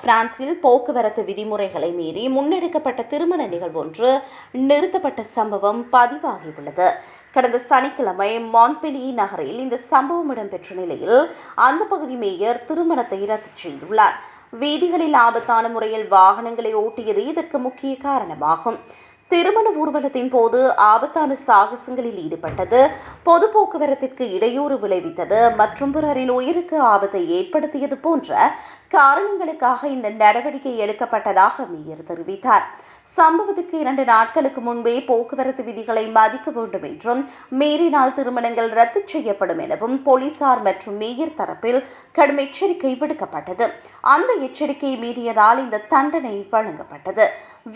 பிரான்சில் போக்குவரத்து விதிமுறைகளை மீறி முன்னெடுக்கப்பட்ட திருமண நிகழ்வொன்று நிறுத்தப்பட்ட சம்பவம் பதிவாகியுள்ளது. கடந்த சனிக்கிழமை மான்பெலியே நகரில் இந்த சம்பவம் இடம்பெற்ற நிலையில் அந்த பகுதி மேயர் திருமணத்தை ரத்து செய்துள்ளார். வீதிகளில் ஆபத்தான முறையில் வாகனங்களை ஓட்டியது இதற்கு முக்கிய காரணமாகும். திருமண ஊர்வலத்தின் போது ஆபத்தான சாகசங்களில் ஈடுபட்டது, பொது போக்குவரத்திற்கு இடையூறு விளைவித்தது மற்றும் பிறரின் உயிருக்கு ஆபத்தை ஏற்படுத்தியது போன்ற காரணங்களுக்காக இந்த நடவடிக்கை எடுக்கப்பட்டதாக மேயர் தெரிவித்தார். சம்பவத்துக்கு 2 நாட்களுக்கு முன்பே போக்குவரத்து விதிகளை மதிக்க வேண்டும் என்றும், மீறினால் திருமணங்கள் ரத்து செய்யப்படும் எனவும் போலீசார் மற்றும் மேயர் தரப்பில் கடும் எச்சரிக்கை விடுக்கப்பட்டது. அந்த எச்சரிக்கையை மீறியதால் இந்த தண்டனை வழங்கப்பட்டது.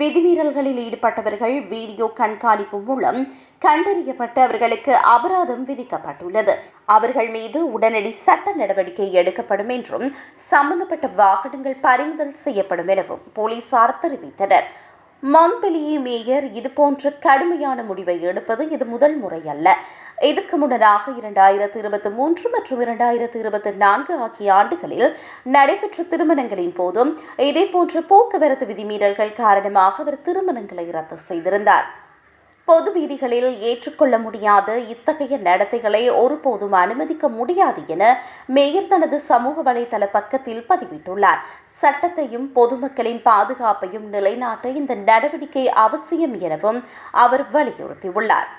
விதிமீறல்களில் ஈடுபட்டவர்கள் வீடியோ கண்காணிப்பு மூலம் கண்டறியப்பட்டு அவர்களுக்கு அபராதம் விதிக்கப்பட்டுள்ளது. அவர்கள் மீது உடனடி சட்ட நடவடிக்கை எடுக்கப்படும் என்றும், சம்பந்தப்பட்ட வாகனங்கள் பறிமுதல் செய்யப்படும் எனவும் போலீசார் தெரிவித்தனர். மான்பெலியே மேயர் இதுபோன்ற கடுமையான முடிவை எடுப்பது இது முதல் முறை அல்ல. இதற்கு முன்னதாக 2023 மற்றும் 2024 ஆகிய ஆண்டுகளில் நடைபெற்ற திருமணங்களின் போதும் இதேபோன்ற போக்குவரத்து விதிமீறல்கள் காரணமாக அவர் திருமணங்களை ரத்து செய்திருந்தார். பொது வீதிகளில் ஏற்றுக்கொள்ள முடியாத இத்தகைய நடத்தைகளை ஒருபோதும் அனுமதிக்க முடியாது என மேயர் தனது சமூக வலைதள பக்கத்தில் பதிவிட்டுள்ளார். சட்டத்தையும் பொதுமக்களின் பாதுகாப்பையும் நிலைநாட்ட இந்த நடவடிக்கை அவசியம் எனவும் அவர் வலியுறுத்தியுள்ளார்.